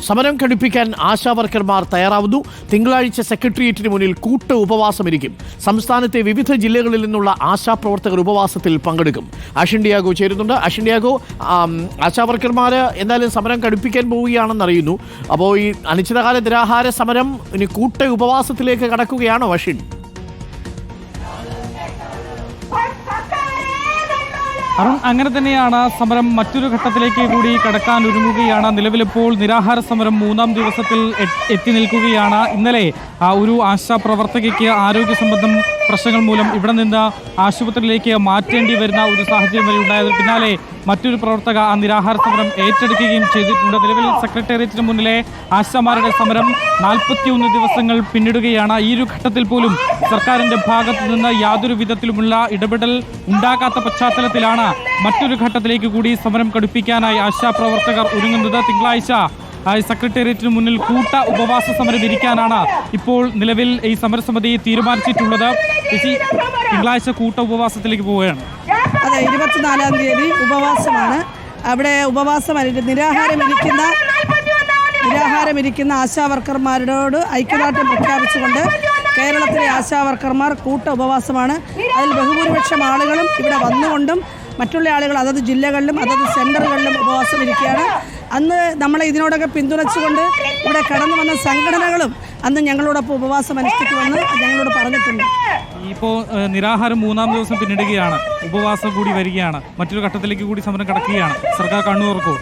സമരം ഘടിപ്പിക്കാൻ ആശാവർക്കർമാർ തയ്യാറാവുന്നു. തിങ്കളാഴ്ച സെക്രട്ടേറിയറ്റിന് മുന്നിൽ കൂട്ട ഉപവാസമിരിക്കും. സംസ്ഥാനത്തെ വിവിധ ജില്ലകളിൽ നിന്നുള്ള ആശാപ്രവർത്തകർ ഉപവാസത്തിൽ പങ്കെടുക്കും. അഷിൻ ഡിയാഗോ ചേരുന്നുണ്ട്. അഷിൻ ഡിയാഗോ, ആശാവർക്കർമാർ എന്തായാലും സമരം ഘടിപ്പിക്കാൻ പോവുകയാണെന്ന് അറിയുന്നു. അപ്പോൾ ഈ അനിശ്ചിതകാല നിരാഹാര സമരം ഇനി കൂട്ട ഉപവാസത്തിലേക്ക് കടക്കുകയാണോ അഷിൻ? അരുൺ, അങ്ങനെ തന്നെയാണ്. സമരം മറ്റൊരു ഘട്ടത്തിലേക്ക് കൂടി കടക്കാൻ ഒരുങ്ങുകയാണ്. നിലവിലിപ്പോൾ നിരാഹാര സമരം 3-ാം ദിവസത്തിൽ എത്തി നിൽക്കുകയാണ്. ഇന്നലെ ഒരു ആശാപ്രവർത്തകയ്ക്ക് ആരോഗ്യ സംബന്ധം പ്രശ്നങ്ങൾ മൂലം ഇവിടെ നിന്ന് ആശുപത്രിയിലേക്ക് മാറ്റേണ്ടി വരുന്ന ഒരു സാഹചര്യം വരെ ഉണ്ടായതിന് പിന്നാലെ മറ്റൊരു പ്രവർത്തക ആ നിരാഹാര സമരം ഏറ്റെടുക്കുകയും ചെയ്തിട്ടുണ്ട്. നിലവിൽ സെക്രട്ടേറിയറ്റിന് മുന്നിലെ ആശാമാരുടെ സമരം 41 ദിവസങ്ങൾ പിന്നിടുകയാണ്. ഈ ഒരു ഘട്ടത്തിൽ പോലും സർക്കാരിന്റെ ഭാഗത്തു നിന്ന് യാതൊരു വിധത്തിലുമുള്ള ഇടപെടൽ ഉണ്ടാകാത്ത പശ്ചാത്തലത്തിലാണ് മറ്റൊരു ഘട്ടത്തിലേക്ക് കൂടി സമരം കടുപ്പിക്കാനായി ആശാപ്രവർത്തകർ ഒരുങ്ങുന്നത്. തിങ്കളാഴ്ച സെക്രട്ടേറിയറ്റിന് മുന്നിൽ കൂട്ട ഉപവാസ സമരം ഇരിക്കാനാണ് ഇപ്പോൾ നിലവിൽ ഈ സമരസമിതി തീരുമാനിച്ചിട്ടുള്ളത്. തിങ്കളാഴ്ച കൂട്ട ഉപവാസത്തിലേക്ക് പോവുകയാണ്. അതെ, 24-ാം തീയതി ഉപവാസമാണ്. അവിടെ നിരാഹാരമിരിക്കുന്ന ആശാവർക്കർമാരോട് ഐക്യദാർഢ്യം പ്രഖ്യാപിച്ചുകൊണ്ട് കേരളത്തിലെ ആശാവർക്കർമാർ കൂട്ട ഉപവാസമാണ്. അതിൽ ബഹുഭൂരിപക്ഷം ആളുകളും ഇവിടെ വന്നുകൊണ്ടും മറ്റുള്ള ആളുകൾ അതത് ജില്ലകളിലും അതത് സെൻറ്ററുകളിലും ഉപവാസം ഇരിക്കുകയാണ്. അന്ന് നമ്മളെ ഇതിനോടൊക്കെ പിന്തുണച്ചുകൊണ്ട് ഇവിടെ കടന്നു വന്ന സംഘടനകളും അന്ന് ഞങ്ങളോടൊപ്പം ഉപവാസം അനുഷ്ഠിക്കുമെന്ന് ഞങ്ങളോട് പറഞ്ഞിട്ടുണ്ട്. ഇപ്പോൾ നിരാഹാരം 3-ാം ദിവസം പിന്നിടുകയാണ്, ഉപവാസം കൂടി വരികയാണ്, മറ്റൊരു ഘട്ടത്തിലേക്ക് കൂടി സമരം കടക്കുകയാണ്. സർക്കാർ കണ്ണു തുറക്കുമോ?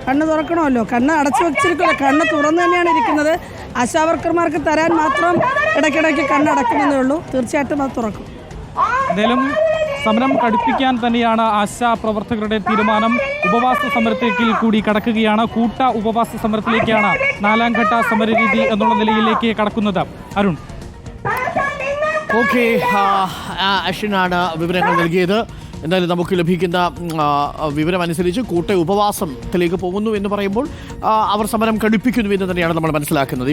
കണ്ണ് തുറക്കണമല്ലോ. കണ്ണ് അടച്ചു വെച്ചിരിക്കില്ല, കണ്ണ് തുറന്നു തന്നെയാണ് ഇരിക്കുന്നത്. ആശാവർക്കർമാർക്ക് തരാൻ മാത്രം ഇടയ്ക്കിടയ്ക്ക് കണ്ണടക്കുന്നതേ ഉള്ളൂ. തീർച്ചയായിട്ടും അത് തുറക്കും. എന്തായാലും സമരം കടുപ്പിക്കാൻ തന്നെയാണ് ആശാ പ്രവർത്തകരുടെ തീരുമാനം. ഉപവാസ സമരത്തേക്ക് കൂടി കടക്കുകയാണ്. കൂട്ട ഉപവാസ സമരത്തിലേക്കാണ് 4-ാം ഘട്ട സമരരീതി എന്നുള്ള നിലയിലേക്ക് കടക്കുന്നത്. അരുൺ, ഓക്കെ, അഷിനാണ് വിവരങ്ങൾ നൽകിയത്. എന്തായാലും നമുക്ക് ലഭിക്കുന്ന വിവരമനുസരിച്ച് കൂട്ട ഉപവാസത്തിലേക്ക് പോകുന്നു എന്ന് പറയുമ്പോൾ അവർ സമരം കടുപ്പിക്കുന്നു എന്ന് തന്നെയാണ് നമ്മൾ മനസ്സിലാക്കുന്നത്.